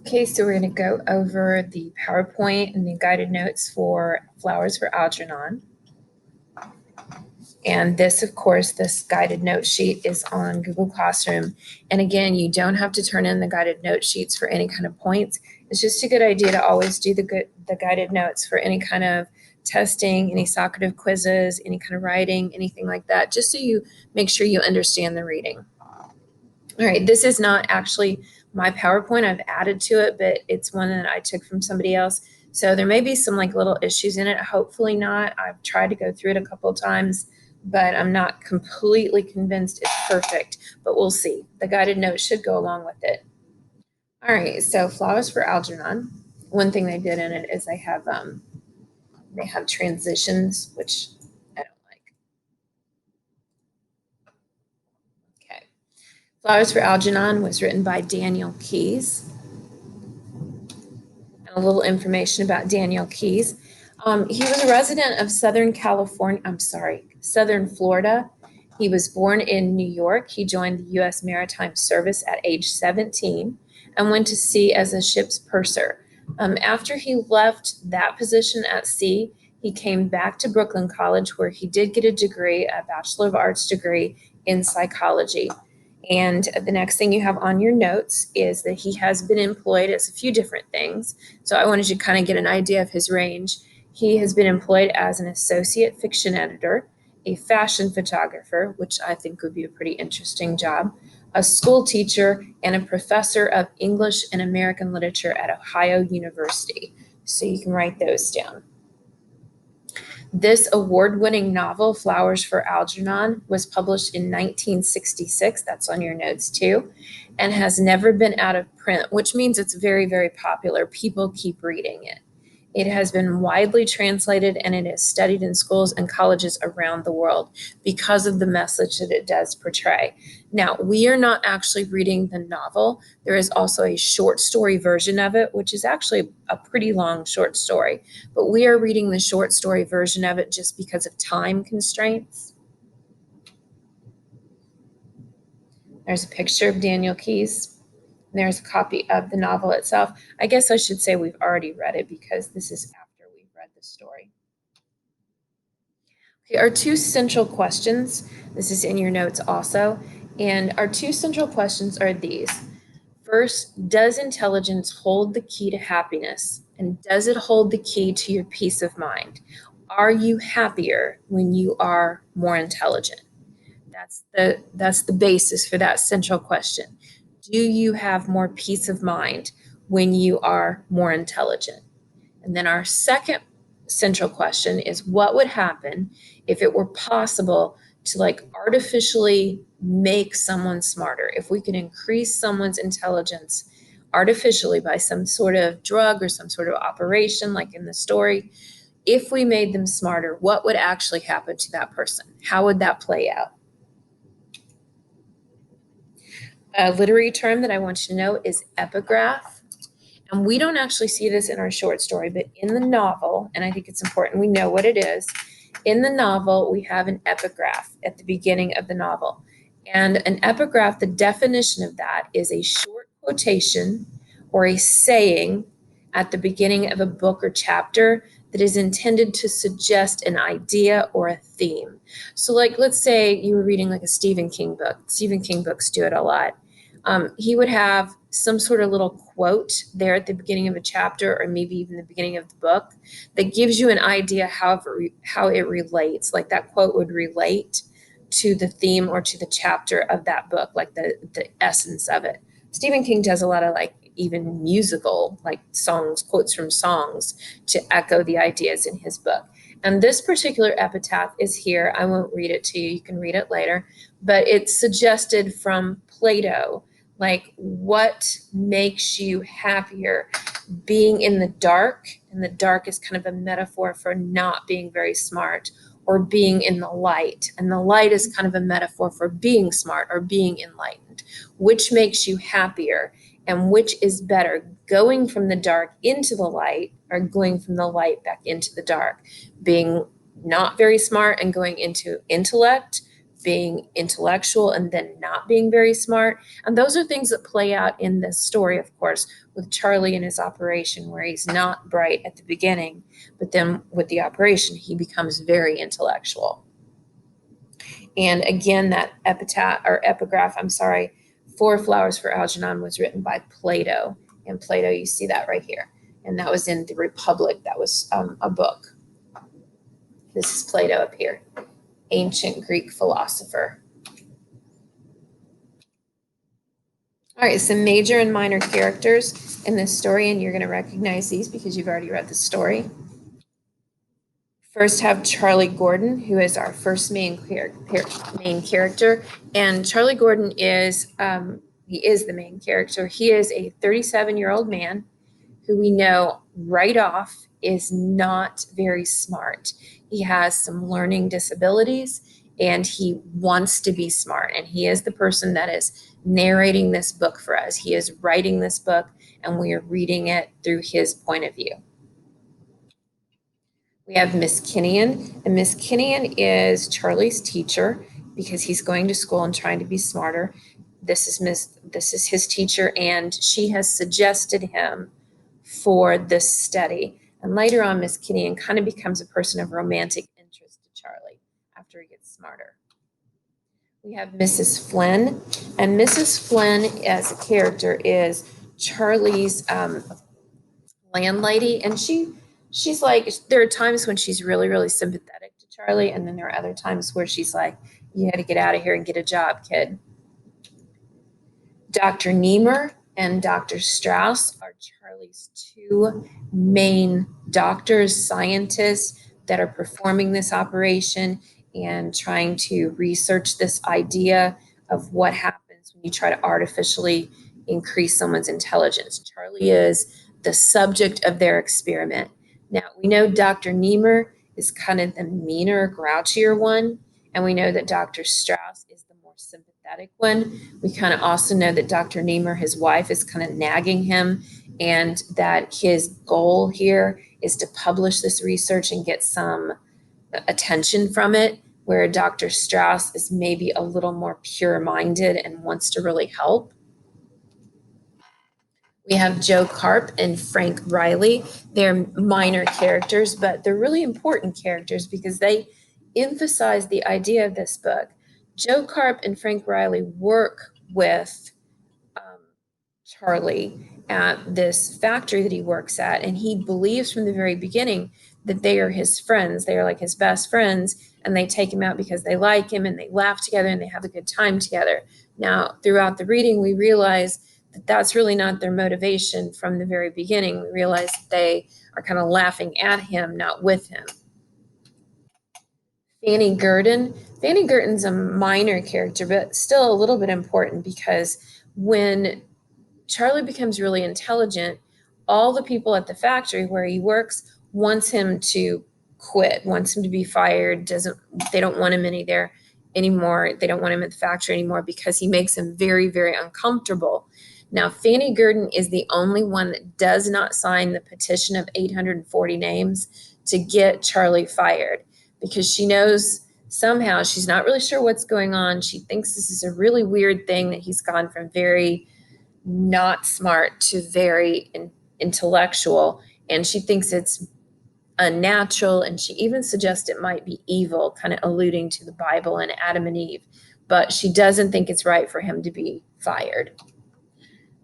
Okay, so we're going to go over the PowerPoint and the guided notes for Flowers for Algernon. And this, of course, this guided note sheet is on Google Classroom. And again, you don't have to turn in the guided note sheets for any kind of points. It's just a good idea to always do the guided notes for any kind of testing, any socrative quizzes, any kind of writing, anything like that, just so you make sure you understand the reading. All right, this is not actually my PowerPoint. I've added to it, but it's one that I took from somebody else. So there may be some like little issues in it. Hopefully not. I've tried to go through it a couple of times, but I'm not completely convinced it's perfect, but we'll see. The guided note should go along with it. All right, so Flowers for Algernon. One thing they did in it is they have transitions, which I don't like. Okay. Flowers for Algernon was written by Daniel Keyes. And a little information about Daniel Keyes. He was a resident of Southern Florida. He was born in New York. He joined the U.S. Maritime Service at age 17 and went to sea as a ship's purser. After he left that position at sea, he came back to Brooklyn College, where he did get a degree, a Bachelor of Arts degree in psychology. And the next thing you have on your notes is that he has been employed as a few different things. So I wanted you to kind of get an idea of his range. He has been employed as an associate fiction editor, a fashion photographer, which I think would be a pretty interesting job, a school teacher, and a professor of English and American literature at Ohio University. So you can write those down. This award-winning novel, Flowers for Algernon, was published in 1966. That's on your notes too, and has never been out of print, which means it's very, very popular. People keep reading it. It has been widely translated, and it is studied in schools and colleges around the world because of the message that it does portray. Now, we are not actually reading the novel. There is also a short story version of it, which is actually a pretty long short story, but we are reading the short story version of it just because of time constraints. There's a picture of Daniel Keyes. There's a copy of the novel itself. I guess I should say we've already read it because this is after we've read the story. Okay, our two central questions, this is in your notes also, and our two central questions are these. First, does intelligence hold the key to happiness? And does it hold the key to your peace of mind? Are you happier when you are more intelligent? That's the basis for that central question. Do you have more peace of mind when you are more intelligent? And then our second central question is, what would happen if it were possible to like artificially make someone smarter? If we could increase someone's intelligence artificially by some sort of drug or some sort of operation, like in the story, if we made them smarter, what would actually happen to that person? How would that play out? A literary term that I want you to know is epigraph. And we don't actually see this in our short story, but in the novel, and I think it's important we know what it is, in the novel, we have an epigraph at the beginning of the novel. And an epigraph, the definition of that is a short quotation or a saying at the beginning of a book or chapter that is intended to suggest an idea or a theme. So like, let's say you were reading like a Stephen King book. Stephen King books do it a lot. He would have some sort of little quote there at the beginning of a chapter, or maybe even the beginning of the book, that gives you an idea how it relates. Like that quote would relate to the theme or to the chapter of that book, like the essence of it. Stephen King does a lot of like even musical like songs, quotes from songs to echo the ideas in his book. And this particular epitaph is here. I won't read it to you. You can read it later, but it's suggested from Plato. Like, what makes you happier? Being in the dark, and the dark is kind of a metaphor for not being very smart, or being in the light, and the light is kind of a metaphor for being smart or being enlightened. Which makes you happier, and which is better, going from the dark into the light or going from the light back into the dark? Being not very smart and going into intellect, being intellectual and then not being very smart. And those are things that play out in this story, of course, with Charlie and his operation, where he's not bright at the beginning, but then with the operation, he becomes very intellectual. And again, that epitaph or epigraph, I'm sorry, Four Flowers for Algernon was written by Plato. And Plato, you see that right here. And that was in the Republic. That was a book. This is Plato up here, ancient Greek philosopher. All right, some major and minor characters in this story, and you're going to recognize these because you've already read the story. First have Charlie Gordon, who is our first main character. And Charlie Gordon is, he is the main character. He is a 37-year-old man who we know right off is not very smart. He has some learning disabilities and he wants to be smart. And he is the person that is narrating this book for us. He is writing this book and we are reading it through his point of view. We have Miss Kinnian, and Miss Kinnian is Charlie's teacher because he's going to school and trying to be smarter. This is his teacher, and she has suggested him for this study. And later on, Miss Kinnian kind of becomes a person of romantic interest to Charlie after he gets smarter. We have Mrs. Flynn, and Mrs. Flynn as a character is Charlie's landlady, and she's like, there are times when she's really, really sympathetic to Charlie, and then there are other times where she's like, you got to get out of here and get a job, kid. Dr. Niemer and Dr. Strauss are Charlie's two main doctors, scientists that are performing this operation and trying to research this idea of what happens when you try to artificially increase someone's intelligence. Charlie is the subject of their experiment. Now, we know Dr. Niemer is kind of the meaner, grouchier one, and we know that Dr. Strauss is the more sympathetic one. We kind of also know that Dr. Niemer, his wife, is kind of nagging him, and that his goal here is to publish this research and get some attention from it, where Dr. Strauss is maybe a little more pure-minded and wants to really help. We have Joe Carp and Frank Riley. They're minor characters, but they're really important characters because they emphasize the idea of this book. Joe Carp and Frank Riley work with Charlie at this factory that he works at, and he believes from the very beginning that they are his friends. They are like his best friends, and they take him out because they like him and they laugh together and they have a good time together. Now, throughout the reading, we realize that that's really not their motivation from the very beginning. We realize that they are kind of laughing at him, not with him. Fanny Gurdon. Fanny Gurdon's a minor character, but still a little bit important because when Charlie becomes really intelligent, all the people at the factory where he works wants him to quit, wants him to be fired, they don't want him there anymore. They don't want him at the factory anymore because he makes them very, very uncomfortable. Now, Fanny Gurdon is the only one that does not sign the petition of 840 names to get Charlie fired because she knows somehow, she's not really sure what's going on. She thinks this is a really weird thing that he's gone from very not smart to very intellectual, and she thinks it's unnatural, and she even suggests it might be evil, kind of alluding to the Bible and Adam and Eve, but she doesn't think it's right for him to be fired.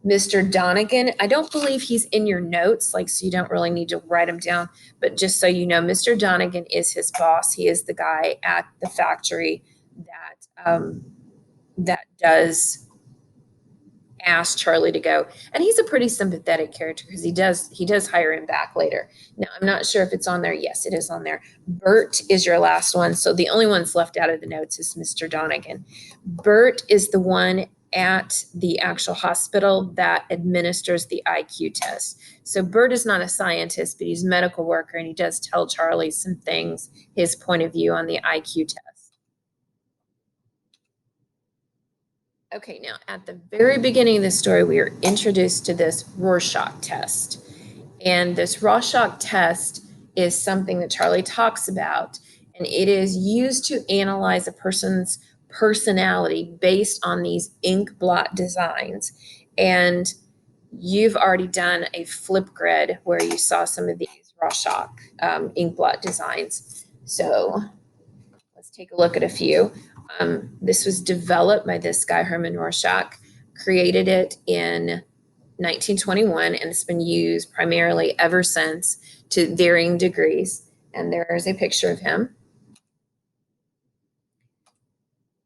Mr. Donegan, I don't believe he's in your notes, so you don't really need to write him down, but just so you know, Mr. Donegan is his boss. He is the guy at the factory that does ask Charlie to go, and he's a pretty sympathetic character because he does hire him back later. Now, I'm not sure if it's on there. Yes, it is on there. Bert is your last one, so the only one's left out of the notes is Mr. Donegan. Bert is the one at the actual hospital that administers the IQ test. So Bert is not a scientist, but he's a medical worker, and he does tell Charlie some things, his point of view on the IQ test. Okay, now at the very beginning of the story, we are introduced to this Rorschach test. And this Rorschach test is something that Charlie talks about, and it is used to analyze a person's personality based on these ink blot designs. And you've already done a flip grid where you saw some of these Rorschach ink blot designs. So let's take a look at a few. This was developed by this guy, Herman Rorschach, created it in 1921, and it's been used primarily ever since to varying degrees. And there's a picture of him.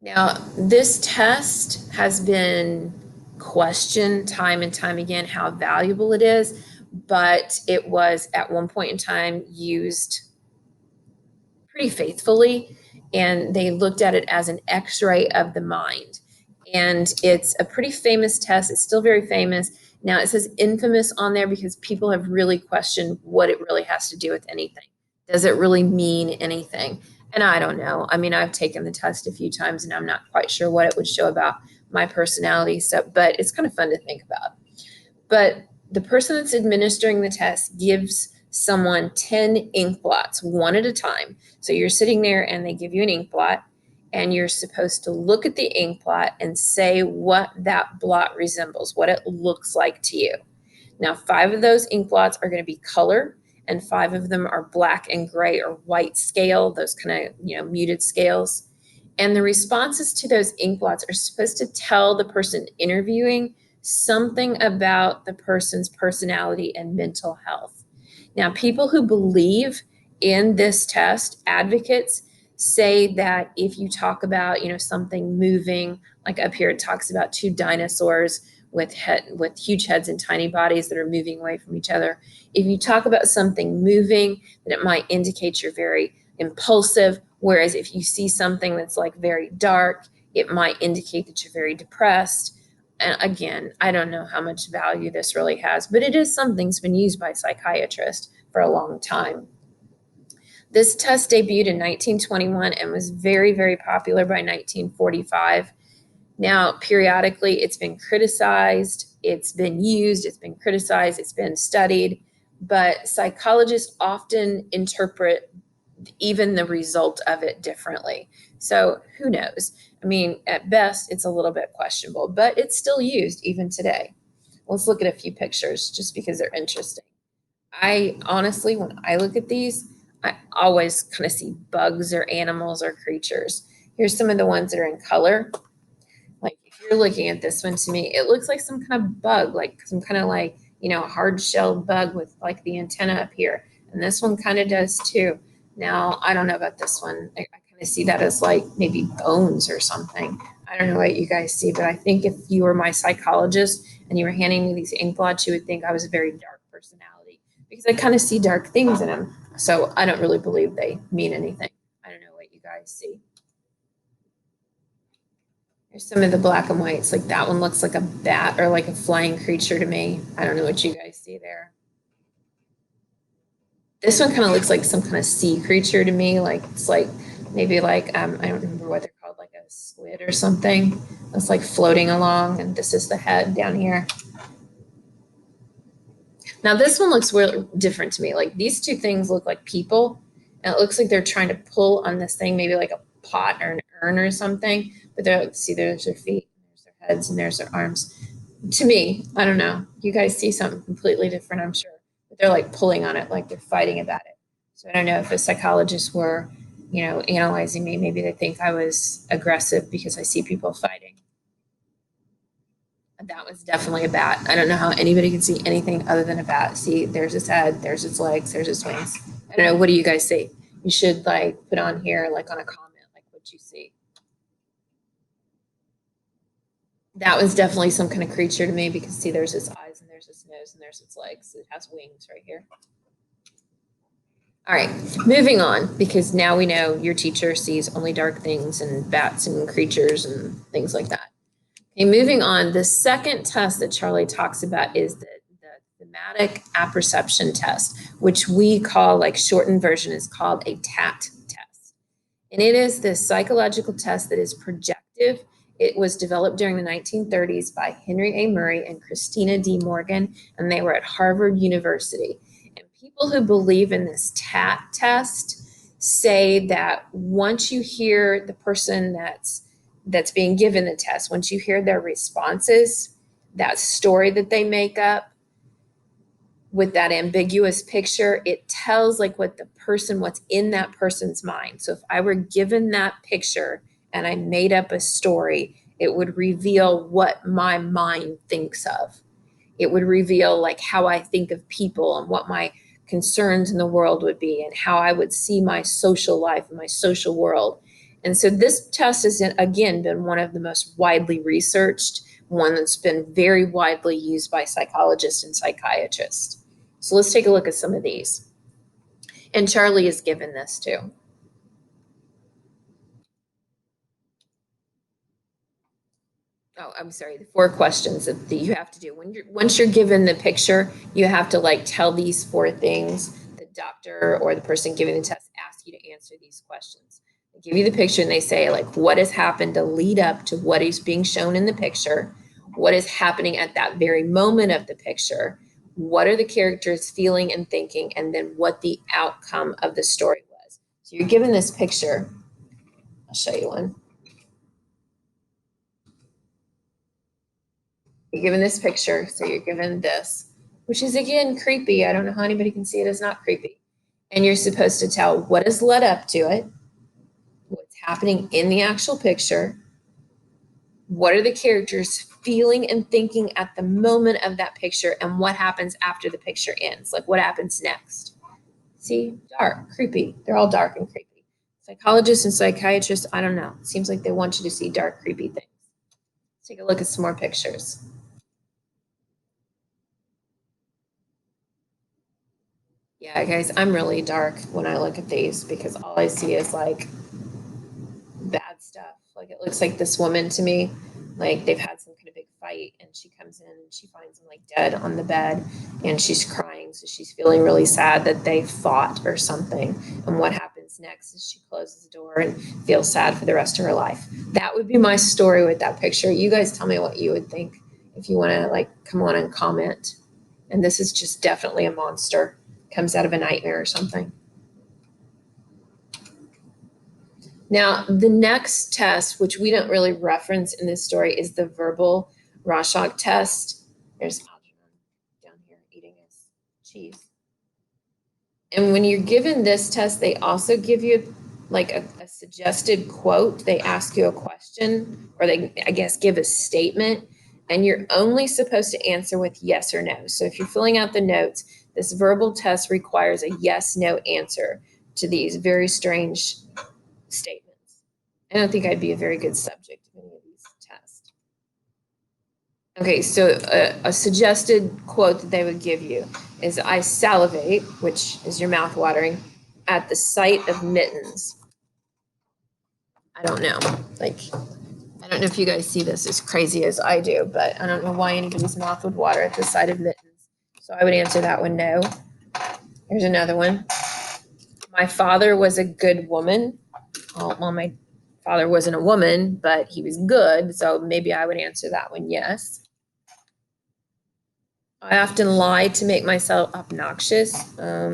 Now, this test has been questioned time and time again how valuable it is, but it was at one point in time used pretty faithfully, and they looked at it as an x-ray of the mind. And it's a pretty famous test. It's still very famous. Now, it says infamous on there because people have really questioned what it really has to do with anything. Does it really mean anything? And I don't know. I mean, I've taken the test a few times and I'm not quite sure what it would show about my personality stuff, but it's kind of fun to think about. But the person that's administering the test gives someone 10 ink blots, one at a time. So you're sitting there and they give you an ink blot, and you're supposed to look at the ink blot and say what that blot resembles, what it looks like to you. Now, 5 of those ink blots are going to be color, and 5 of them are black and gray or white scale, those kind of, muted scales. And the responses to those ink blots are supposed to tell the person interviewing something about the person's personality and mental health. Now, people who believe in this test, advocates, say that if you talk about, something moving, like up here it talks about 2 dinosaurs with huge heads and tiny bodies that are moving away from each other. If you talk about something moving, that it might indicate you're very impulsive, whereas if you see something that's like very dark, it might indicate that you're very depressed. And again, I don't know how much value this really has, but it is something that's been used by psychiatrists for a long time. This test debuted in 1921 and was very, very popular by 1945. Now, periodically, it's been criticized, it's been used, it's been criticized, it's been studied, but psychologists often interpret even the result of it differently. So who knows? I mean, at best, it's a little bit questionable, but it's still used even today. Let's look at a few pictures just because they're interesting. I honestly, when I look at these, I always kind of see bugs or animals or creatures. Here's some of the ones that are in color. Like if you're looking at this one, to me, it looks like some kind of bug, like some kind of like, hard-shelled bug with like the antenna up here. And this one kind of does too. Now, I don't know about this one. I kind of see that as like maybe bones or something. I don't know what you guys see, but I think if you were my psychologist and you were handing me these ink blots, you would think I was a very dark personality because I kind of see dark things in them. So I don't really believe they mean anything. I don't know what you guys see. Here's some of the black and whites. Like that one looks like a bat or like a flying creature to me. I don't know what you guys see there. This one kind of looks like some kind of sea creature to me. Like it's like maybe like I don't remember what they're called, like a squid or something. It's like floating along, and this is the head down here. Now this one looks really different to me. Like these 2 things look like people, and it looks like they're trying to pull on this thing, maybe like a pot or an urn or something. But they're, see, there's their feet, there's their heads, and there's their arms. To me, I don't know. You guys see something completely different, I'm sure. But they're like pulling on it, like they're fighting about it. So I don't know if a psychologist were, analyzing me, maybe they think I was aggressive because I see people fighting. That was definitely a bat. I don't know how anybody can see anything other than a bat. See, there's its head, there's its legs, there's its wings. I don't know. What do you guys see? You should like put on here, like on a comment, like what you see. That was definitely some kind of creature to me because see, there's its eyes and there's its nose and there's its legs. It has wings right here. All right, moving on, because now we know your teacher sees only dark things and bats and creatures and things like that. Okay, moving on, the second test that Charlie talks about is the thematic apperception test, which we call, like shortened version is called a TAT test. And it is this psychological test that is projective. It was developed during the 1930s by Henry A. Murray and Christina D. Morgan, and they were at Harvard University. And people who believe in this TAT test say that once you hear the person that's that's being given the test, once you hear their responses, that story that they make up with that ambiguous picture, it tells like what's in that person's mind. So if I were given that picture and I made up a story, it would reveal what my mind thinks of. It would reveal like how I think of people and what my concerns in the world would be and how I would see my social life and my social world. And so this test has again been one of the most widely researched, one that's been very widely used by psychologists and psychiatrists. So let's take a look at some of these. And Charlie is given this too. Oh, I'm sorry. The 4 questions that you have to do once you're given the picture, you have to like tell these 4 things. The doctor or the person giving the test asks you to answer these questions. They give you the picture and they say like what has happened to lead up to what is being shown in the picture, what is happening at that very moment of the picture, what are the characters feeling and thinking, and then what the outcome of the story was. So you're given this picture. I'll show you one. You're given this picture, so you're given this, which is again creepy. I don't know how anybody can see it as not creepy. And you're supposed to tell what has led up to it, what's happening in the actual picture, what are the characters feeling and thinking at the moment of that picture, and what happens after the picture ends. Like what happens next. See, dark, creepy. They're all dark and creepy. Psychologists and psychiatrists, I don't know. It seems like they want you to see dark, creepy things. Let's take a look at some more pictures. Yeah, guys, I'm really dark when I look at these because all I see is like bad stuff. Like it looks like this woman to me, like they've had some kind of big fight and she comes in and she finds him like dead on the bed and she's crying. So she's feeling really sad that they fought or something. And what happens next is she closes the door and feels sad for the rest of her life. That would be my story with that picture. You guys tell me what you would think if you want to like come on and comment. And this is just definitely a monster. Comes out of a nightmare or something. Now, the next test, which we don't really reference in this story, is the verbal Rorschach test. There's Algernon down here eating his cheese. And when you're given this test, they also give you like a suggested quote. They ask you a question, or they, I guess, give a statement, and you're only supposed to answer with yes or no. So if you're filling out the notes, this verbal test requires a yes, no answer to these very strange statements. I don't think I'd be a very good subject of any of these tests. Okay, so a suggested quote that they would give you is I salivate, which is your mouth watering, at the sight of mittens. I don't know. Like, I don't know if you guys see this as crazy as I do, but I don't know why anybody's mouth would water at the sight of mittens. So I would answer that one no. Here's another one. My father was a good woman. Well, my father wasn't a woman, but he was good. So maybe I would answer that one yes. I often lie to make myself obnoxious. I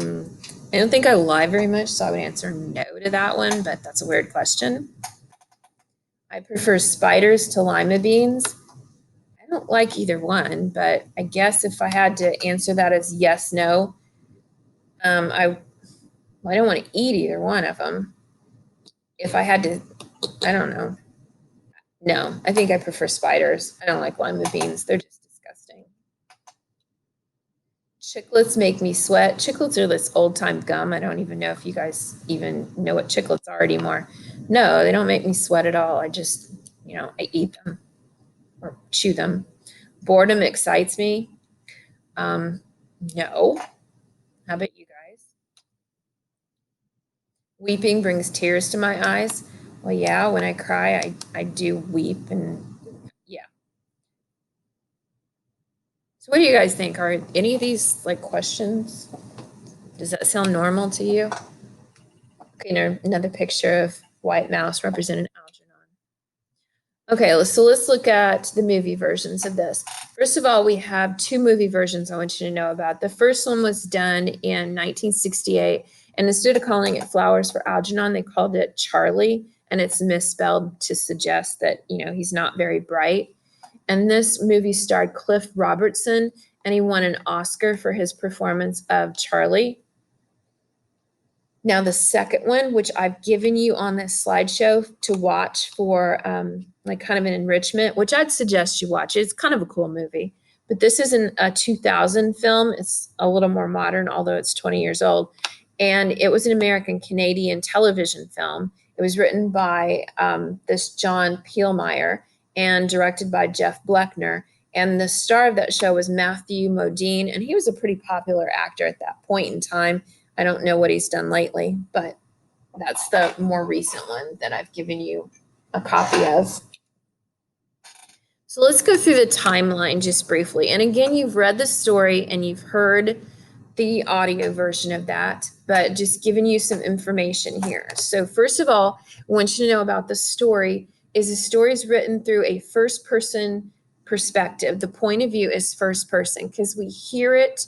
don't think I lie very much, so I would answer no to that one, but that's a weird question. I prefer spiders to lima beans. I don't like either one, but I guess if I had to answer that as yes, no, I don't want to eat either one of them. If I had to, I don't know. No, I think I prefer spiders. I don't like lima beans. They're just disgusting. Chiclets make me sweat. Chiclets are this old time gum. I don't even know if you guys even know what chiclets are anymore. No, they don't make me sweat at all. I just, I eat them or chew them. Boredom excites me. No. How about you guys? Weeping brings tears to my eyes. Well, yeah, when I cry, I do weep and yeah. So what do you guys think? Are any of these like questions? Does that sound normal to you? Okay, another picture of White Mouse representing Algernon. Okay, so let's look at the movie versions of this. First of all, we have 2 movie versions I want you to know about. The first one was done in 1968, and instead of calling it Flowers for Algernon, they called it Charlie, and it's misspelled to suggest that, he's not very bright. And this movie starred Cliff Robertson, and he won an Oscar for his performance of Charlie. Now, the second one, which I've given you on this slideshow to watch for like kind of an enrichment, which I'd suggest you watch. It's kind of a cool movie. But this isn't a 2000 film. It's a little more modern, although it's 20 years old. And it was an American-Canadian television film. It was written by this John Peel and directed by Jeff Bleckner. And the star of that show was Matthew Modine, and he was a pretty popular actor at that point in time. I don't know what he's done lately, but that's the more recent one that I've given you a copy of. So let's go through the timeline just briefly. And again, you've read the story and you've heard the audio version of that, but just giving you some information here. So first of all, I want you to know about the story is the story is written through a first person perspective. The point of view is first person because we hear it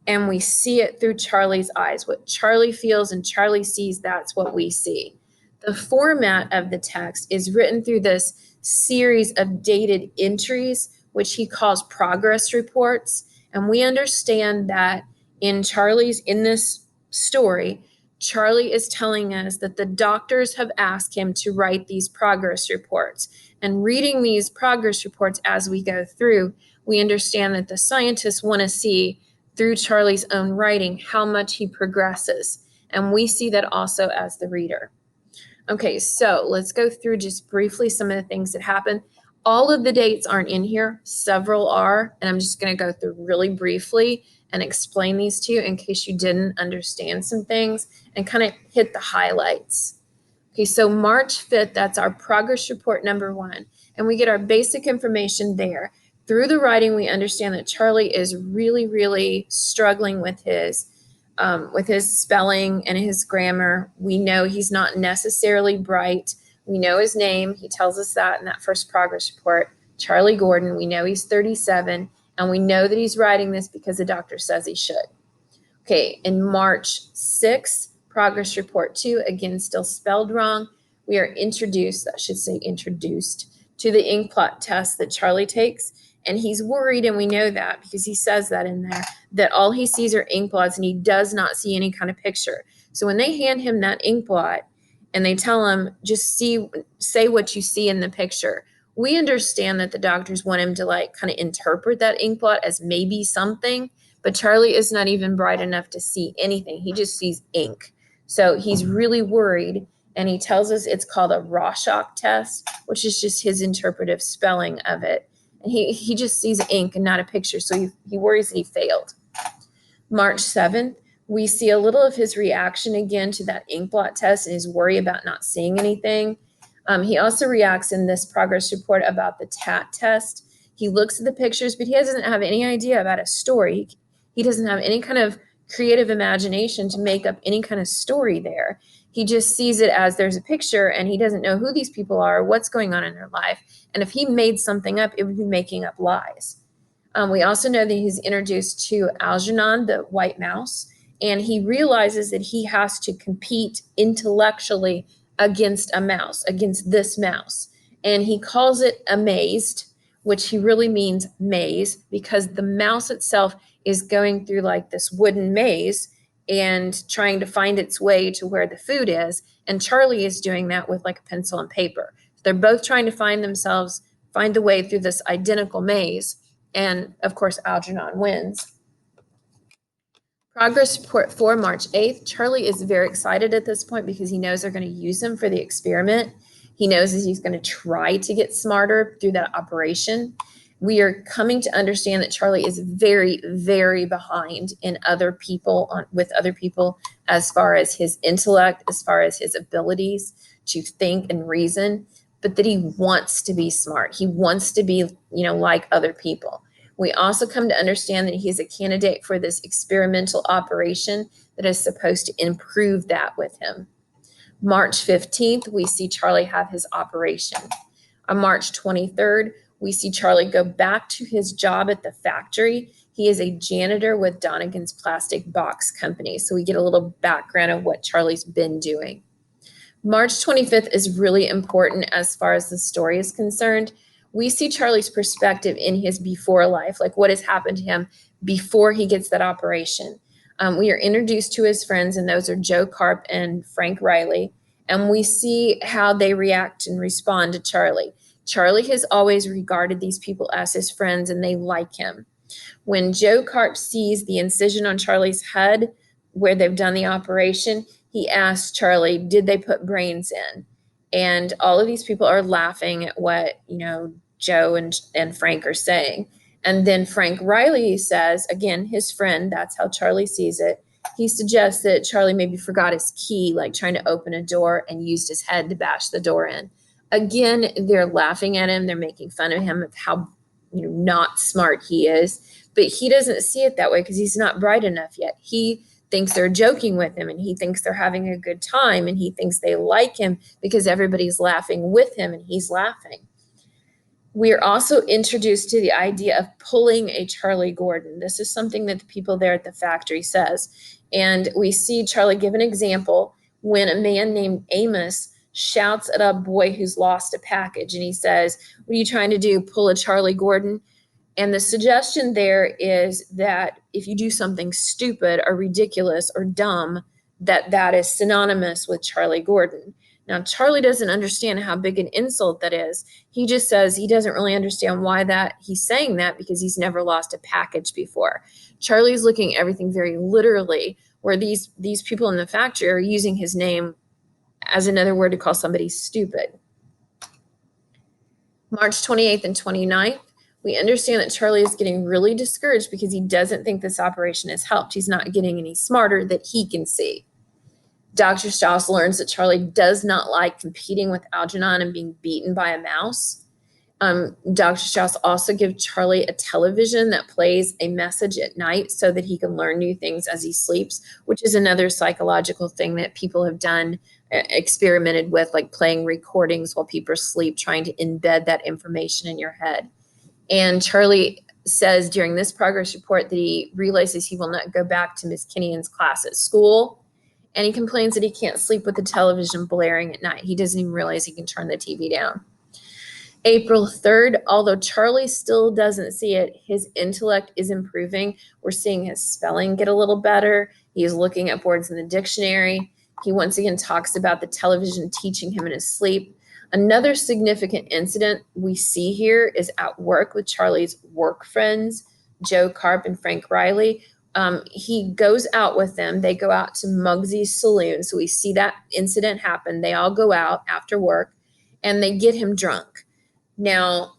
and we see it through Charlie's eyes. What Charlie feels and Charlie sees, that's what we see. The format of the text is written through this series of dated entries, which he calls progress reports. And we understand that in this story, Charlie is telling us that the doctors have asked him to write these progress reports. And reading these progress reports as we go through, we understand that the scientists want to see through Charlie's own writing how much he progresses. And we see that also as the reader. Okay, so let's go through just briefly some of the things that happen. All of the dates aren't in here. Several are, and I'm just going to go through really briefly and explain these to you in case you didn't understand some things and kind of hit the highlights. Okay, so March 5th, that's our progress report number 1, and we get our basic information there. Through the writing, we understand that Charlie is really, really struggling with his spelling and his grammar. We know he's not necessarily bright. We know his name. He tells us that in that first progress report, Charlie Gordon. We know he's 37, and we know that he's writing this because the doctor says he should. Okay, in March 6th, progress report 2, again, still spelled wrong. We are introduced to the ink blot test that Charlie takes. And he's worried, and we know that because he says that in there, that all he sees are ink blots and he does not see any kind of picture. So when they hand him that ink blot and they tell him, just say what you see in the picture, we understand that the doctors want him to like kind of interpret that ink blot as maybe something, but Charlie is not even bright enough to see anything. He just sees ink. So he's really worried, and he tells us it's called a Rorschach test, which is just his interpretive spelling of it. And he just sees ink and not a picture, so he worries that he failed. March 7th, we see a little of his reaction again to that ink blot test and his worry about not seeing anything. He also reacts in this progress report about the TAT test. He looks at the pictures, but he doesn't have any idea about a story. He doesn't have any kind of creative imagination to make up any kind of story there. He just sees it as there's a picture, and he doesn't know who these people are, what's going on in their life. And if he made something up, it would be making up lies. We also know that he's introduced to Algernon, the white mouse, and he realizes that he has to compete intellectually against a mouse, against this mouse. And he calls it amazed, which he really means maze, because the mouse itself is going through like this wooden maze and trying to find its way to where the food is. And Charlie is doing that with like a pencil and paper. They're both trying to find the way through this identical maze. And of course, Algernon wins. Progress report for March 8th. Charlie is very excited at this point because he knows they're going to use him for the experiment. He knows that he's going to try to get smarter through that operation. We are coming to understand that Charlie is very, very behind in with other people as far as his intellect, as far as his abilities to think and reason, but that he wants to be smart. He wants to be, like other people. We also come to understand that he's a candidate for this experimental operation that is supposed to improve that with him. March 15th, we see Charlie have his operation. On March 23rd, we see Charlie go back to his job at the factory. He is a janitor with Donegan's Plastic Box Company. So we get a little background of what Charlie's been doing. March 25th is really important as far as the story is concerned. We see Charlie's perspective in his before life, like what has happened to him before he gets that operation. We are introduced to his friends, and those are Joe Carp and Frank Riley. And we see how they react and respond to Charlie. Charlie has always regarded these people as his friends, and they like him. When Joe Carp sees the incision on Charlie's head where they've done the operation, he asks Charlie, did they put brains in? And all of these people are laughing at what, Joe and Frank are saying. And then Frank Riley says, again, his friend, that's how Charlie sees it. He suggests that Charlie maybe forgot his key, like trying to open a door, and used his head to bash the door in. Again, they're laughing at him. They're making fun of him of how, not smart he is. But he doesn't see it that way because he's not bright enough yet. He thinks they're joking with him, and he thinks they're having a good time, and he thinks they like him because everybody's laughing with him and he's laughing. We are also introduced to the idea of pulling a Charlie Gordon. This is something that the people there at the factory says. And we see Charlie give an example when a man named Amos shouts at a boy who's lost a package, and he says, what are you trying to do, pull a Charlie Gordon? And the suggestion there is that if you do something stupid or ridiculous or dumb, that is synonymous with Charlie Gordon. Now, Charlie doesn't understand how big an insult that is. He just says he doesn't really understand why that he's saying that because he's never lost a package before. Charlie's looking at everything very literally, where these people in the factory are using his name as another word to call somebody stupid. March 28th and 29th, we understand that Charlie is getting really discouraged because he doesn't think this operation has helped. He's not getting any smarter that he can see. Dr. Strauss learns that Charlie does not like competing with Algernon and being beaten by a mouse. Dr. Strauss also gives Charlie a television that plays a message at night so that he can learn new things as he sleeps, which is another psychological thing that people have done, experimented with, like playing recordings while people sleep, trying to embed that information in your head. And Charlie says during this progress report that he realizes he will not go back to Miss Kinnian's class at school. And he complains that he can't sleep with the television blaring at night. He doesn't even realize he can turn the TV down. April 3rd, although Charlie still doesn't see it, his intellect is improving. We're seeing his spelling get a little better. He is looking at words in the dictionary. He once again talks about the television teaching him in his sleep. Another significant incident we see here is at work with Charlie's work friends, Joe Carp and Frank Riley. He goes out with them. They go out to Muggsy's saloon. So we see that incident happen. They all go out after work and they get him drunk. Now,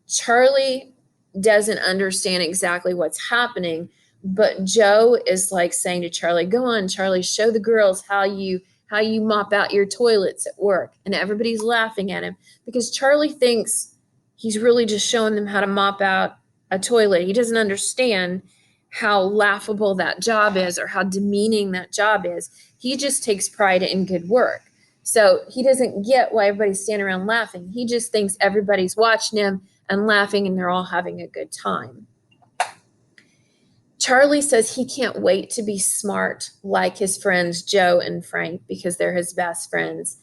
Charlie doesn't understand exactly what's happening, but Joe is like saying to Charlie, go on, Charlie, show the girls how you mop out your toilets at work. And everybody's laughing at him because Charlie thinks he's really just showing them how to mop out a toilet. He doesn't understand how laughable that job is or how demeaning that job is. He just takes pride in good work. So he doesn't get why everybody's standing around laughing. He just thinks everybody's watching him and laughing and they're all having a good time. Charlie says he can't wait to be smart like his friends Joe and Frank because they're his best friends.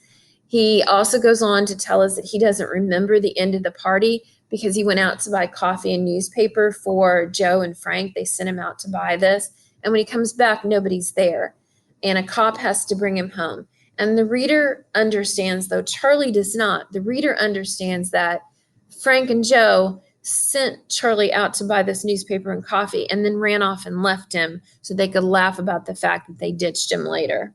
He also goes on to tell us that he doesn't remember the end of the party because he went out to buy coffee and newspaper for Joe and Frank. They sent him out to buy this. And when he comes back, nobody's there. And a cop has to bring him home. And the reader understands, though Charlie does not, the reader understands that Frank and Joe sent Charlie out to buy this newspaper and coffee and then ran off and left him so they could laugh about the fact that they ditched him later.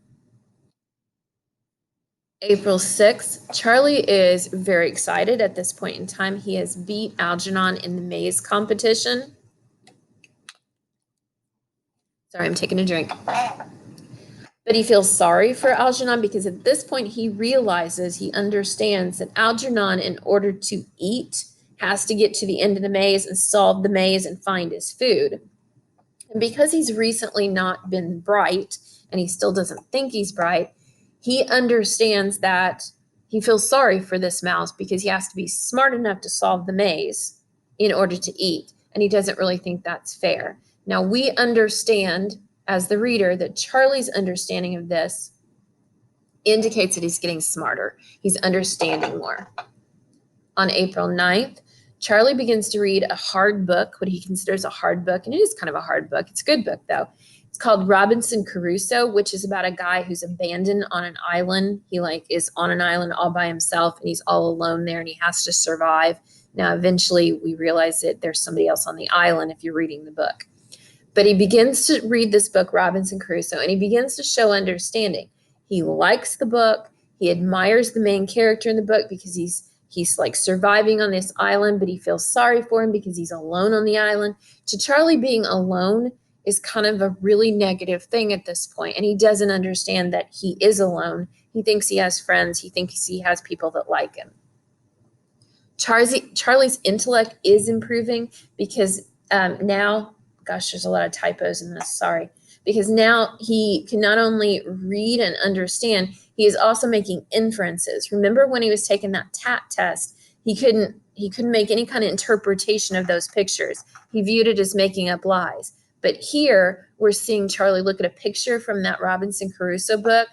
April 6th, Charlie is very excited at this point in time. He has beat Algernon in the maze competition. Sorry, I'm taking a drink. But he feels sorry for Algernon because at this point he realizes, he understands that Algernon, in order to eat, has to get to the end of the maze and solve the maze and find his food. And because he's recently not been bright, and he still doesn't think he's bright, he understands that he feels sorry for this mouse because he has to be smart enough to solve the maze in order to eat. And he doesn't really think that's fair. Now, we understand as the reader that Charlie's understanding of this indicates that he's getting smarter. He's understanding more. On April 9th, Charlie begins to read a hard book, what he considers a hard book, and it is kind of a hard book. It's a good book, though. It's called Robinson Crusoe, which is about a guy who's abandoned on an island. He is on an island all by himself, and he's all alone there, and he has to survive. Now, eventually, we realize that there's somebody else on the island if you're reading the book. But he begins to read this book, Robinson Crusoe, and he begins to show understanding. He likes the book. He admires the main character in the book because he's surviving on this island, but he feels sorry for him because he's alone on the island. To Charlie, being alone is kind of a really negative thing at this point, and he doesn't understand that he is alone. He thinks he has friends. He thinks he has people that like him. Charlie's intellect is improving because now, gosh, there's a lot of typos in this, sorry. Because now he can not only read and understand, he is also making inferences. Remember when he was taking that TAT test, he couldn't make any kind of interpretation of those pictures. He viewed it as making up lies. But here we're seeing Charlie look at a picture from that Robinson Crusoe book,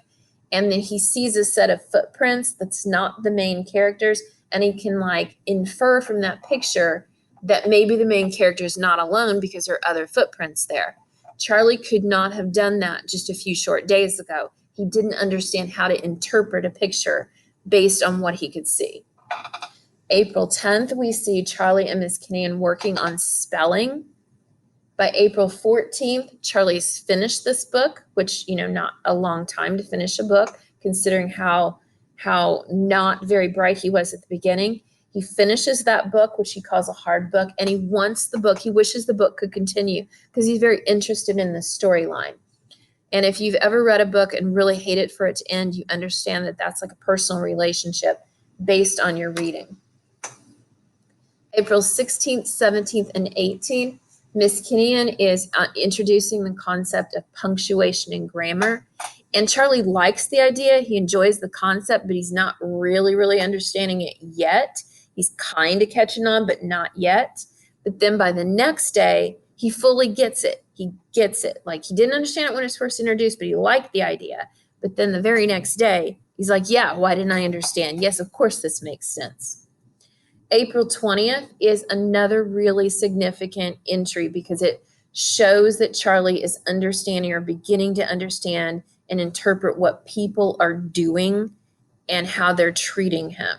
and then he sees a set of footprints that's not the main characters, and he can infer from that picture that maybe the main character is not alone because there are other footprints there. Charlie could not have done that just a few short days ago. He didn't understand how to interpret a picture based on what he could see. April 10th, we see Charlie and Miss Kinnean working on spelling. By April 14th, Charlie's finished this book, which, not a long time to finish a book, considering how not very bright he was at the beginning. He finishes that book, which he calls a hard book, and he wishes the book could continue because he's very interested in the storyline. And if you've ever read a book and really hate it for it to end, you understand that that's like a personal relationship based on your reading. April 16th, 17th, and 18th, Miss Kinnean is introducing the concept of punctuation and grammar. And Charlie likes the idea. He enjoys the concept, but he's not really understanding it yet. He's kind of catching on, but not yet. But then by the next day, he fully gets it. He gets it. He didn't understand it when it was first introduced, but he liked the idea. But then the very next day, he's like, yeah, why didn't I understand? Yes, of course this makes sense. April 20th is another really significant entry because it shows that Charlie is understanding or beginning to understand and interpret what people are doing and how they're treating him.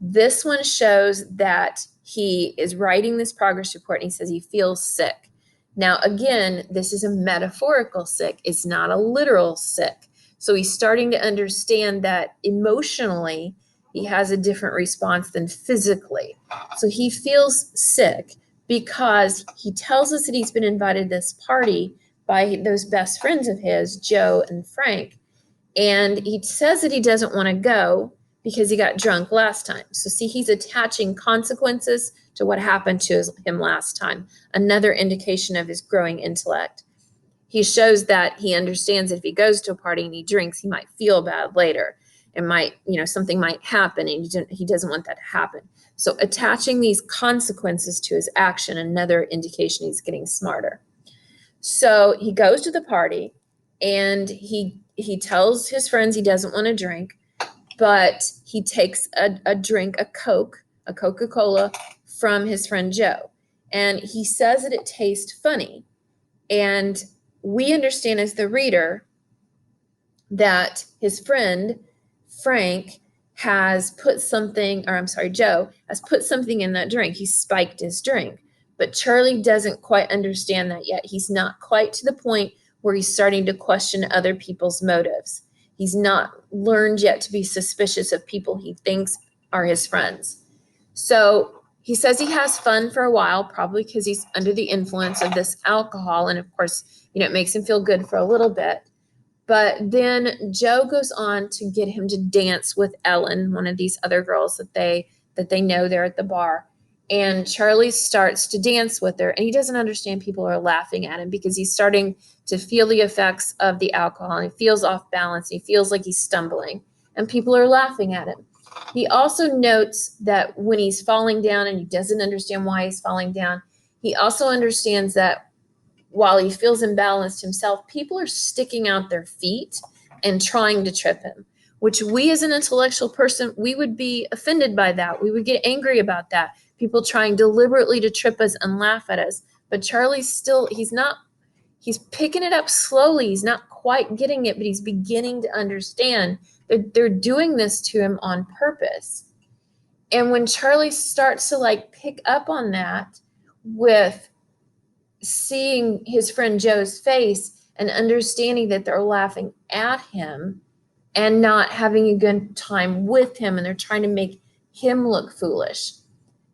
This one shows that he is writing this progress report and he says he feels sick. Now, again, this is a metaphorical sick. It's not a literal sick. So he's starting to understand that emotionally he has a different response than physically. So he feels sick because he tells us that he's been invited to this party by those best friends of his, Joe and Frank. And he says that he doesn't want to go because he got drunk last time. So see, he's attaching consequences to what happened to him last time. Another indication of his growing intellect. He shows that he understands that if he goes to a party and he drinks, he might feel bad later. It might, something might happen and he doesn't want that to happen. So attaching these consequences to his action, another indication he's getting smarter. So he goes to the party and he tells his friends he doesn't want to drink, but he takes a drink, a Coca-Cola from his friend Joe. And he says that it tastes funny. And we understand as the reader that his friend, Frank, has put something, Joe has put something in that drink. He spiked his drink. But Charlie doesn't quite understand that yet. He's not quite to the point where he's starting to question other people's motives. He's not learned yet to be suspicious of people he thinks are his friends. So he says he has fun for a while, probably because he's under the influence of this alcohol. And of course, it makes him feel good for a little bit. But then Joe goes on to get him to dance with Ellen, one of these other girls that they know there at the bar. And Charlie starts to dance with her, and he doesn't understand people are laughing at him because he's starting to feel the effects of the alcohol. And he feels off balance. He feels like he's stumbling, and people are laughing at him. He also notes that when he's falling down and he doesn't understand why he's falling down, he also understands that while he feels imbalanced himself, people are sticking out their feet and trying to trip him. which we as an intellectual person, we would be offended by that. We would get angry about that. People trying deliberately to trip us and laugh at us. But Charlie's still, he's picking it up slowly. He's not quite getting it, but he's beginning to understand that they're doing this to him on purpose. And when Charlie starts to like pick up on that with seeing his friend Joe's face and understanding that they're laughing at him and not having a good time with him, and they're trying to make him look foolish.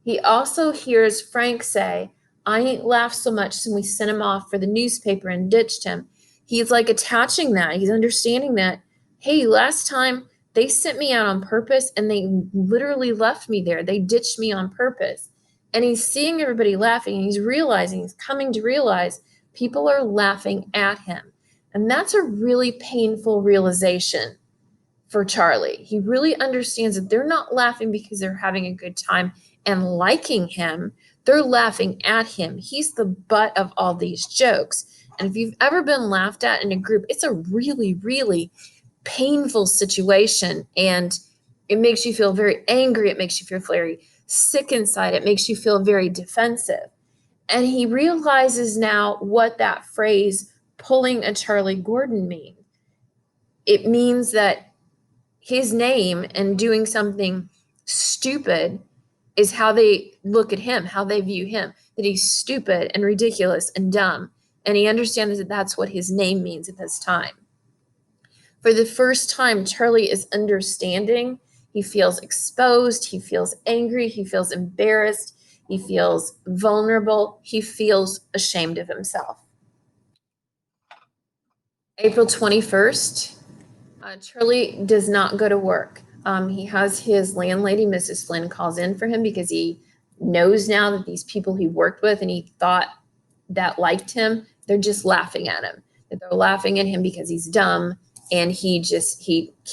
He also hears Frank say, I ain't laughed so much since we sent him off for the newspaper and ditched him. He's like attaching that. He's understanding that, hey, last time they sent me out on purpose and they literally left me there. They ditched me on purpose. And he's seeing everybody laughing, and he's realizing, he's coming to realize people are laughing at him. And that's a really painful realization for Charlie. He really understands that they're not laughing because they're having a good time and liking him. They're laughing at him. He's the butt of all these jokes. And if you've ever been laughed at in a group, it's a really, really painful situation. And it makes you feel very angry. It makes you feel very sick inside. It makes you feel very defensive. And he realizes now what that phrase, pulling a Charlie Gordon, means. It means that his name and doing something stupid is how they look at him, how they view him, that he's stupid and ridiculous and dumb. And he understands that that's what his name means at this time. For the first time, Charlie is understanding. He feels exposed. He feels angry. He feels embarrassed. He feels vulnerable. He feels ashamed of himself. April 21st, Charlie does not go to work. He has his landlady, Mrs. Flynn, calls in for him because he knows now that these people he worked with and he thought that liked him, they're just laughing at him. That they're laughing at him because he's dumb, and he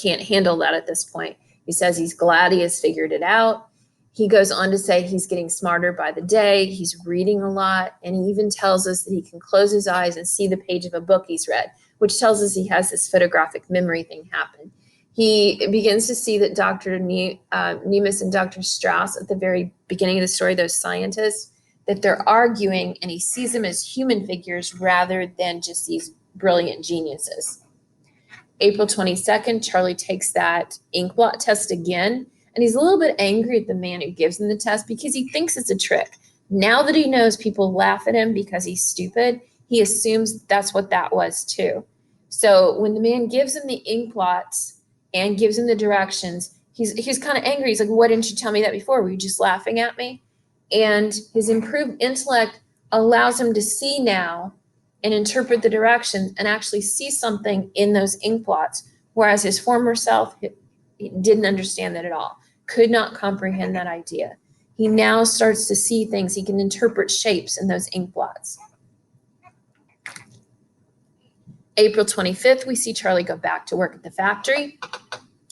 can't handle that at this point. He says he's glad he has figured it out. He goes on to say he's getting smarter by the day. He's reading a lot, and he even tells us that he can close his eyes and see the page of a book he's read, which tells us he has this photographic memory thing happen. He begins to see that Dr. Nemus and Dr. Strauss at the very beginning of the story, those scientists, that they're arguing, and he sees them as human figures rather than just these brilliant geniuses. April 22nd, Charlie takes that ink blot test again, and he's a little bit angry at the man who gives him the test because he thinks it's a trick. Now that he knows people laugh at him because he's stupid, he assumes that's what that was too. So when the man gives him the ink blots and gives him the directions, he's kind of angry. He's like, why didn't you tell me that before? Were you just laughing at me? And his improved intellect allows him to see now and interpret the directions and actually see something in those ink blots, whereas his former self he didn't understand that at all, could not comprehend that idea. He now starts to see things. He can interpret shapes in those ink blots. April 25th, we see Charlie go back to work at the factory.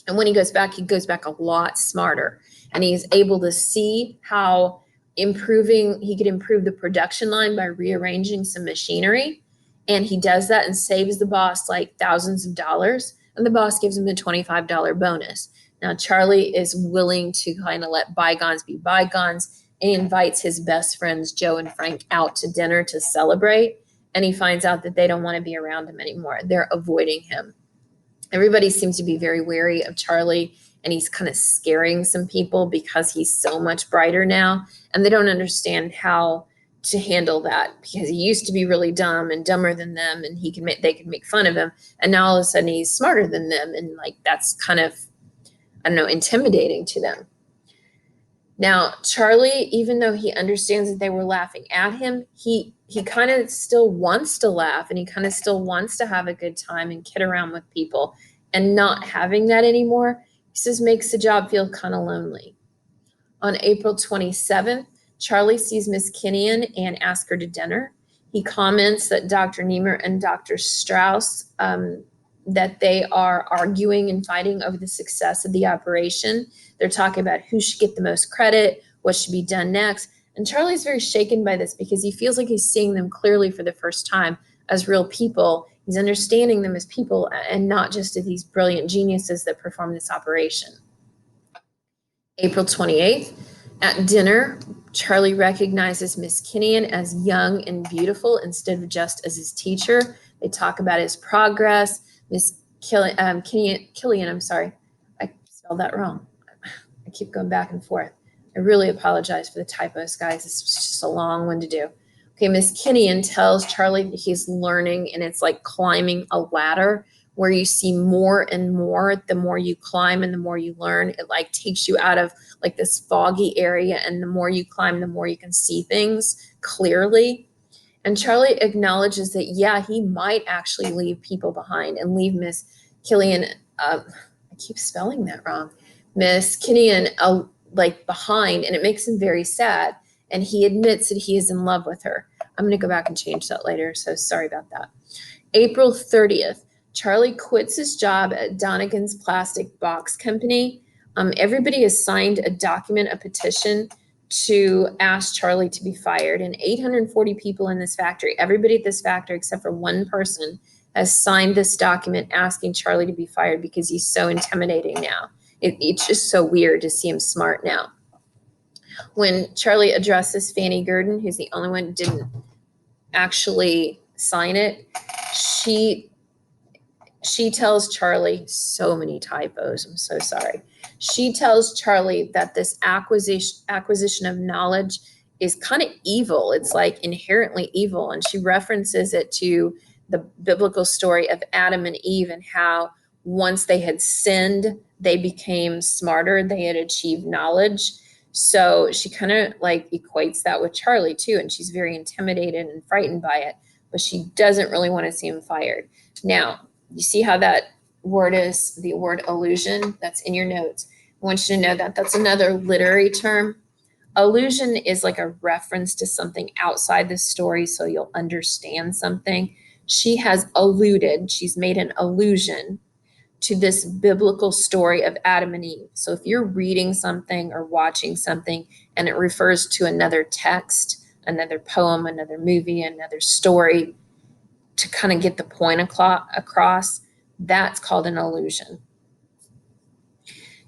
And when he goes back a lot smarter. And he's able to see how he could improve the production line by rearranging some machinery. And he does that and saves the boss like thousands of dollars. And the boss gives him a $25 bonus. Now, Charlie is willing to kind of let bygones be bygones, and he invites his best friends, Joe and Frank, out to dinner to celebrate. And he finds out that they don't want to be around him anymore. They're avoiding him. Everybody seems to be very wary of Charlie, and he's kind of scaring some people because he's so much brighter now, and they don't understand how to handle that because he used to be really dumb and dumber than them, and they could make fun of him, and now all of a sudden he's smarter than them, and like that's kind of, I don't know, intimidating to them. Now, Charlie, even though he understands that they were laughing at him, he kind of still wants to laugh, and he kind of still wants to have a good time and kid around with people, and not having that anymore, he says, makes the job feel kind of lonely. On April 27th, Charlie sees Miss Kinnian and asks her to dinner. He comments that Dr. Niemer and Dr. Strauss, that they are arguing and fighting over the success of the operation. They're talking about who should get the most credit, what should be done next. And Charlie's very shaken by this because he feels like he's seeing them clearly for the first time as real people. He's understanding them as people and not just as these brilliant geniuses that perform this operation. April 28th, at dinner, Charlie recognizes Miss Kinnian as young and beautiful instead of just as his teacher. They talk about his progress. Miss Killian, I'm sorry, I spelled that wrong. I keep going back and forth. I really apologize for the typos, guys. This was just a long one to do. Okay, Miss Kinnian tells Charlie that he's learning, and it's like climbing a ladder where you see more and more. The more you climb and the more you learn, it like takes you out of like this foggy area, and the more you climb, the more you can see things clearly. And Charlie acknowledges that, yeah, he might actually leave people behind and leave Miss Killian, I keep spelling that wrong, Miss Kinnian, like behind, and it makes him very sad. And he admits that he is in love with her. I'm going to go back and change that later, so sorry about that. April 30th, Charlie quits his job at Donegan's Plastic Box Company. Everybody has signed a document, a petition to ask Charlie to be fired. And 840 people in this factory, everybody at this factory except for one person, has signed this document asking Charlie to be fired because he's so intimidating now. It's just so weird to see him smart now. When Charlie addresses Fanny Gurdon, who's the only one who didn't actually sign it, she tells Charlie, so many typos, I'm so sorry. She tells Charlie that this acquisition of knowledge is kind of evil. It's like inherently evil. And she references it to the biblical story of Adam and Eve and how once they had sinned, they became smarter, they had achieved knowledge. So she kind of like equates that with Charlie too. And she's very intimidated and frightened by it, but she doesn't really want to see him fired. Now, you see how that word is the word illusion? That's in your notes. I want you to know that that's another literary term. Allusion is like a reference to something outside the story so you'll understand something. She has alluded, she's made an allusion to this biblical story of Adam and Eve. So if you're reading something or watching something and it refers to another text, another poem, another movie, another story, to kind of get the point across, that's called an allusion.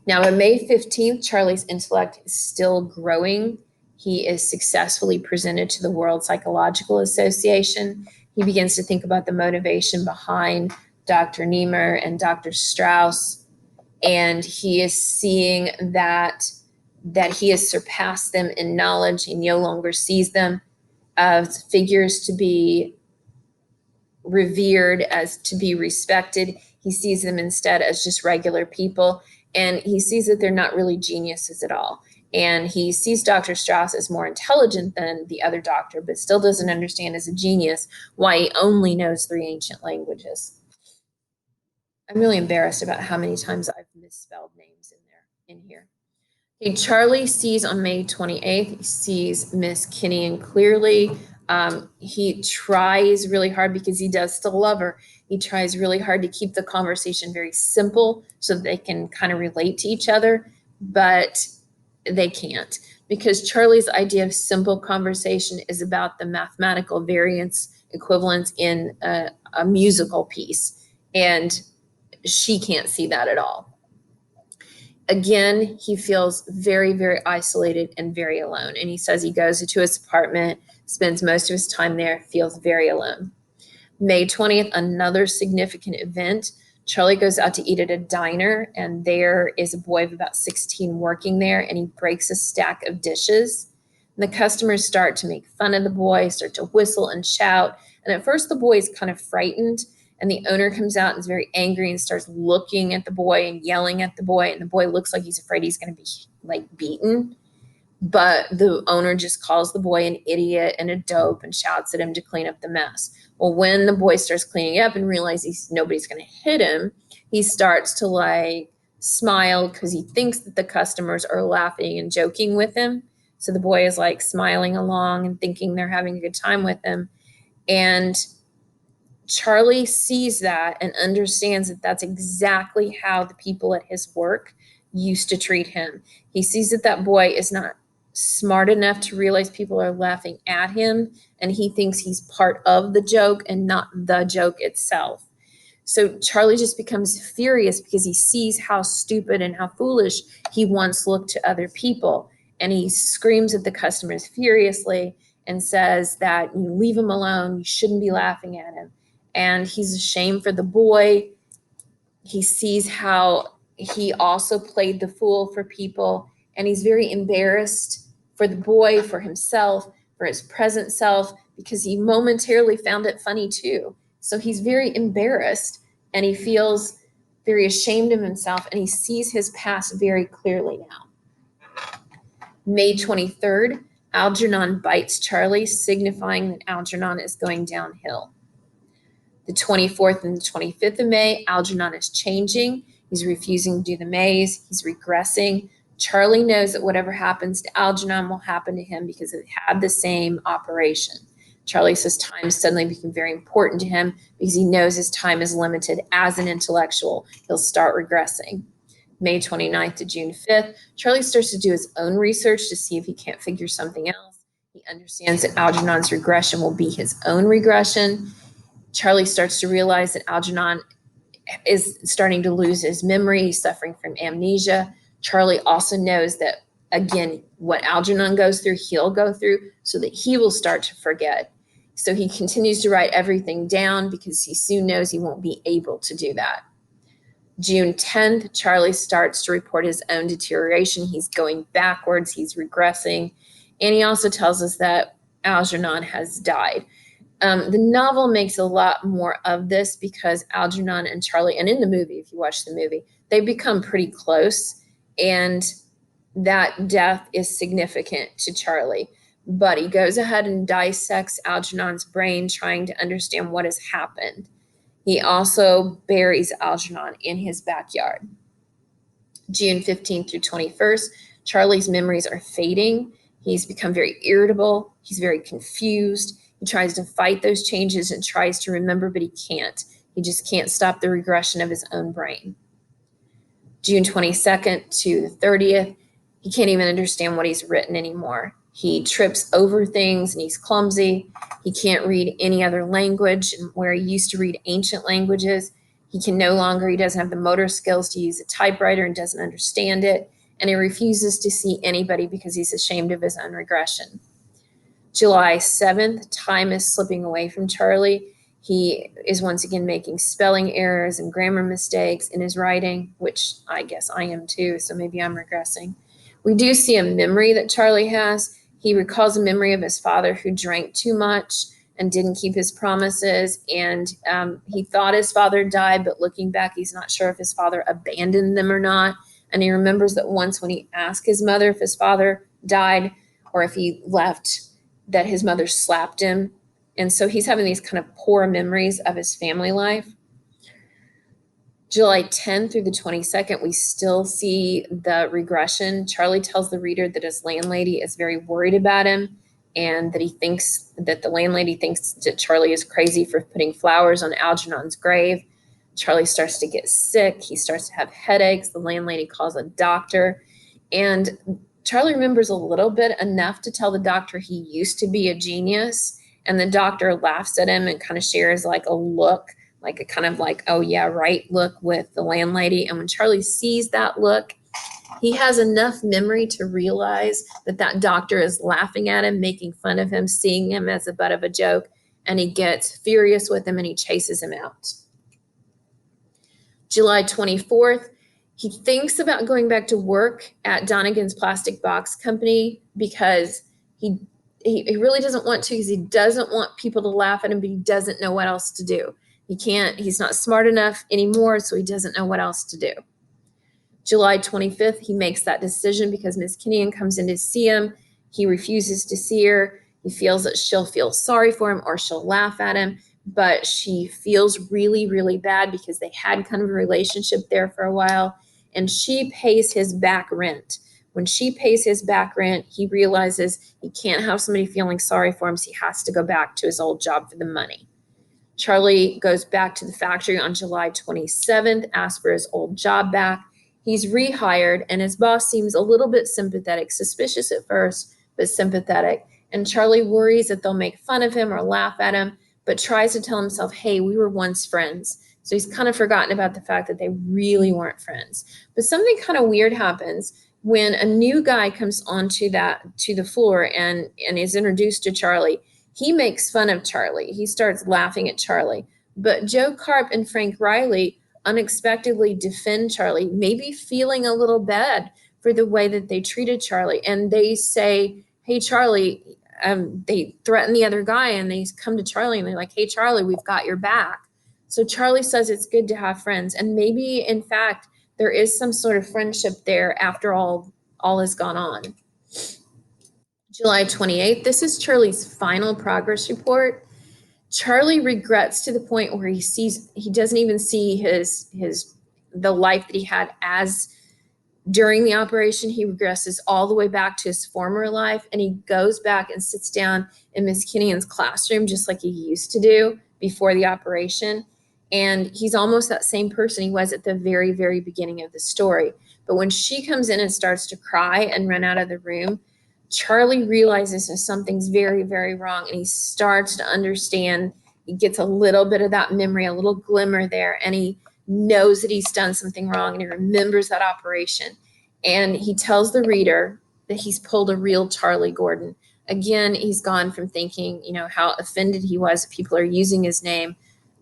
Now, on May 15th, Charlie's intellect is still growing. He is successfully presented to the World Psychological Association. He begins to think about the motivation behind Dr. Niemeyer and Dr. Strauss, and he is seeing that he has surpassed them in knowledge. He no longer sees them as figures to be revered, as to be respected. He sees them instead as just regular people, and he sees that they're not really geniuses at all. And he sees Dr. Strauss as more intelligent than the other doctor, but still doesn't understand as a genius why he only knows 3 ancient languages. I'm really embarrassed about how many times I've misspelled names in here. Okay, Charlie sees on May 28th, he sees Miss Kinnian clearly. He tries really hard because he does still love her. He tries really hard to keep the conversation very simple so that they can kind of relate to each other, but they can't, because Charlie's idea of simple conversation is about the mathematical variance equivalence in a musical piece, and she can't see that at all. Again, he feels very, very isolated and very alone. And he says he goes into his apartment, spends most of his time there, feels very alone. May 20th, another significant event. Charlie goes out to eat at a diner, and there is a boy of about 16 working there, and he breaks a stack of dishes. And the customers start to make fun of the boy, start to whistle and shout. And at first, the boy is kind of frightened. And the owner comes out and is very angry and starts looking at the boy and yelling at the boy. And the boy looks like he's afraid he's going to be like beaten. But the owner just calls the boy an idiot and a dope and shouts at him to clean up the mess. Well, when the boy starts cleaning up and realizes nobody's going to hit him, he starts to like smile because he thinks that the customers are laughing and joking with him. So the boy is like smiling along and thinking they're having a good time with him. And Charlie sees that and understands that that's exactly how the people at his work used to treat him. He sees that that boy is not smart enough to realize people are laughing at him, and he thinks he's part of the joke and not the joke itself. So Charlie just becomes furious because he sees how stupid and how foolish he once looked to other people. And he screams at the customers furiously and says that you leave him alone, you shouldn't be laughing at him. And he's ashamed for the boy. He sees how he also played the fool for people, and he's very embarrassed for the boy, for himself, for his present self, because he momentarily found it funny too. So he's very embarrassed, and he feels very ashamed of himself, and he sees his past very clearly now. May 23rd, Algernon bites Charlie, signifying that Algernon is going downhill. The 24th and the 25th of May, Algernon is changing. He's refusing to do the maze. He's regressing. Charlie knows that whatever happens to Algernon will happen to him because it had the same operation. Charlie says time suddenly became very important to him because he knows his time is limited as an intellectual. He'll start regressing. May 29th to June 5th, Charlie starts to do his own research to see if he can't figure something else. He understands that Algernon's regression will be his own regression. Charlie starts to realize that Algernon is starting to lose his memory. He's suffering from amnesia. Charlie also knows that, again, what Algernon goes through, he'll go through, so that he will start to forget. So he continues to write everything down because he soon knows he won't be able to do that. June 10th, Charlie starts to report his own deterioration. He's going backwards, he's regressing, and he also tells us that Algernon has died. The novel makes a lot more of this because Algernon and Charlie, and in the movie, if you watch the movie, they become pretty close, and that death is significant to Charlie. But he goes ahead and dissects Algernon's brain, trying to understand what has happened. He also buries Algernon in his backyard. June 15th through 21st, Charlie's memories are fading. He's become very irritable. He's very confused. He tries to fight those changes and tries to remember, but he can't. He just can't stop the regression of his own brain. June 22nd to the 30th, he can't even understand what he's written anymore. He trips over things and he's clumsy. He can't read any other language, where he used to read ancient languages. He doesn't have the motor skills to use a typewriter and doesn't understand it. And he refuses to see anybody because he's ashamed of his own regression. July 7th, time is slipping away from Charlie. He is once again making spelling errors and grammar mistakes in his writing, which I guess I am too, so maybe I'm regressing. We do see a memory that Charlie has. He recalls a memory of his father who drank too much and didn't keep his promises, and he thought his father died, but looking back, he's not sure if his father abandoned them or not. And he remembers that once when he asked his mother if his father died or if he left, that his mother slapped him. And so he's having these kind of poor memories of his family life. July 10th through the 22nd, we still see the regression. Charlie tells the reader that his landlady is very worried about him, and that the landlady thinks that Charlie is crazy for putting flowers on Algernon's grave. Charlie starts to get sick. He starts to have headaches. The landlady calls a doctor, and Charlie remembers a little bit, enough to tell the doctor he used to be a genius. And the doctor laughs at him and kind of shares like a look, like a kind of like, oh yeah, right look with the landlady. And when Charlie sees that look, he has enough memory to realize that that doctor is laughing at him, making fun of him, seeing him as a butt of a joke. And he gets furious with him and he chases him out. July 24th, he thinks about going back to work at Donegan's Plastic Box Company because he really doesn't want to, because he doesn't want people to laugh at him, but he doesn't know what else to do. He's not smart enough anymore, so he doesn't know what else to do. July 25th, he makes that decision because Miss Kinnean comes in to see him. He refuses to see her. He feels that she'll feel sorry for him or she'll laugh at him, but she feels really, really bad because they had kind of a relationship there for a while, and she pays his back rent. When she pays his back rent, he realizes he can't have somebody feeling sorry for him, so he has to go back to his old job for the money. Charlie goes back to the factory on July 27th, asks for his old job back. He's rehired, and his boss seems a little bit sympathetic, suspicious at first, but sympathetic. And Charlie worries that they'll make fun of him or laugh at him, but tries to tell himself, hey, we were once friends. So he's kind of forgotten about the fact that they really weren't friends. But something kind of weird happens when a new guy comes onto to the floor and is introduced to Charlie. He makes fun of Charlie. He starts laughing at Charlie. But Joe Carp and Frank Riley unexpectedly defend Charlie, maybe feeling a little bad for the way that they treated Charlie. And they say, hey, Charlie, they threaten the other guy and they come to Charlie and they're like, hey, Charlie, we've got your back. So Charlie says it's good to have friends. And maybe, in fact, there is some sort of friendship there after all has gone on. July 28th, this is Charlie's final progress report. Charlie regrets to the point where he doesn't even see the life that he had as during the operation. He regresses all the way back to his former life, and he goes back and sits down in Miss Kinnian's classroom just like he used to do before the operation. And he's almost that same person he was at the very, very beginning of the story. But when she comes in and starts to cry and run out of the room, Charlie realizes that something's very, very wrong, and he starts to understand. He gets a little bit of that memory, a little glimmer there, and he knows that he's done something wrong, and he remembers that operation. And he tells the reader that he's pulled a real Charlie Gordon. Again, he's gone from thinking, how offended he was that people are using his name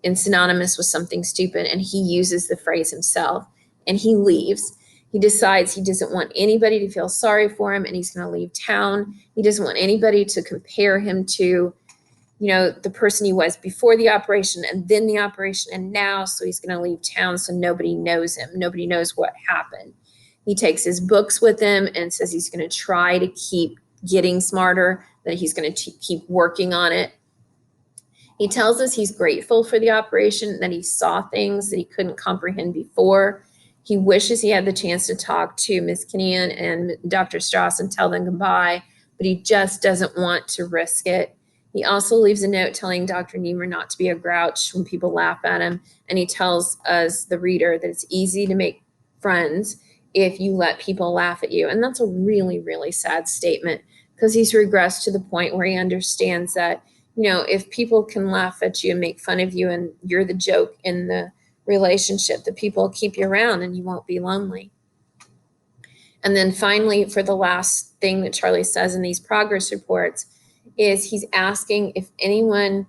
and synonymous with something stupid, and he uses the phrase himself, and he leaves. He decides he doesn't want anybody to feel sorry for him, and he's going to leave town. He doesn't want anybody to compare him to, the person he was before the operation and then the operation and now. So he's going to leave town so nobody knows him. Nobody knows what happened. He takes his books with him and says he's going to try to keep getting smarter, that he's going to keep working on it. He tells us he's grateful for the operation, that he saw things that he couldn't comprehend before. He wishes he had the chance to talk to Miss Kinnian and Dr. Strauss and tell them goodbye, but he just doesn't want to risk it. He also leaves a note telling Dr. Niemer not to be a grouch when people laugh at him, and he tells us, the reader, that it's easy to make friends if you let people laugh at you. And that's a really, really sad statement, because he's regressed to the point where he understands that, if people can laugh at you and make fun of you and you're the joke in the relationship, the people will keep you around and you won't be lonely. And then finally, for the last thing that Charlie says in these progress reports, is he's asking if anyone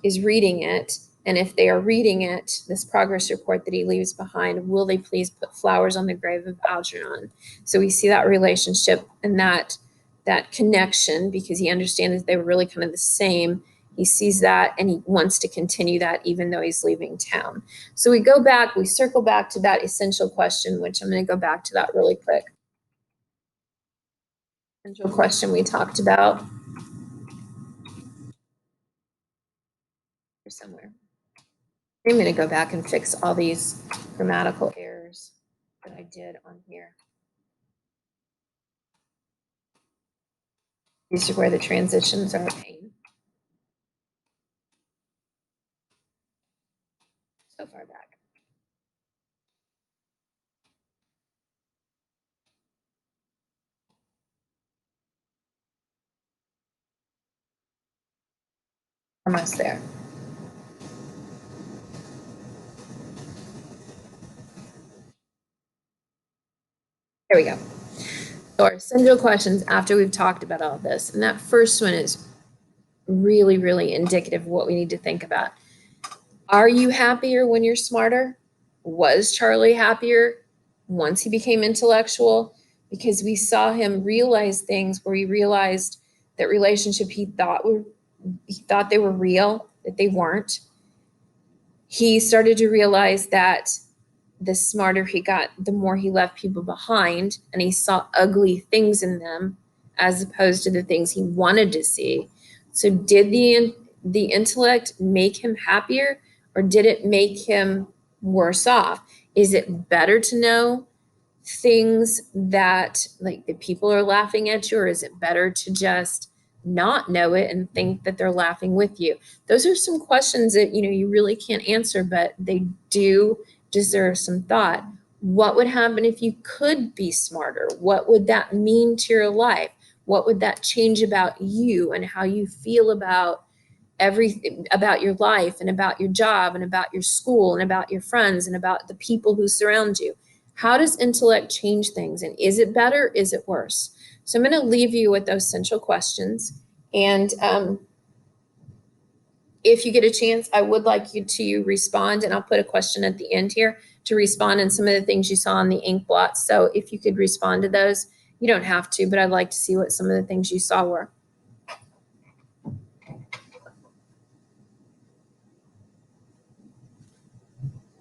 is reading it, and if they are reading it, this progress report that he leaves behind, will they please put flowers on the grave of Algernon? So we see that relationship and that connection, because he understands that they were really kind of the same. He sees that and he wants to continue that even though he's leaving town. So we circle back to that essential question, which I'm going to go back to that really quick. Essential question we talked about somewhere. I'm going to go back and fix all these grammatical errors that I did on here. These are where the transitions are a pain. So far back. Almost there. Here we go. So our essential questions after we've talked about all this. And that first one is really, really indicative of what we need to think about. Are you happier when you're smarter? Was Charlie happier once he became intellectual? Because we saw him realize things where he realized that relationship he thought they were real, that they weren't. He started to realize that the smarter he got, the more he left people behind, and he saw ugly things in them as opposed to the things he wanted to see. So did the intellect make him happier, or did it make him worse off? Is it better to know things that, like, the people are laughing at you, or is it better to just not know it and think that they're laughing with you? Those are some questions that you really can't answer, but they do deserve some thought. What would happen if you could be smarter? What would that mean to your life? What would that change about you and how you feel about everything, about your life and about your job and about your school and about your friends and about the people who surround you? How does intellect change things? And is it better? Is it worse? So I'm going to leave you with those central questions. And if you get a chance, I would like you to respond, and I'll put a question at the end here to respond on some of the things you saw on the ink blots. So if you could respond to those, you don't have to, but I'd like to see what some of the things you saw were.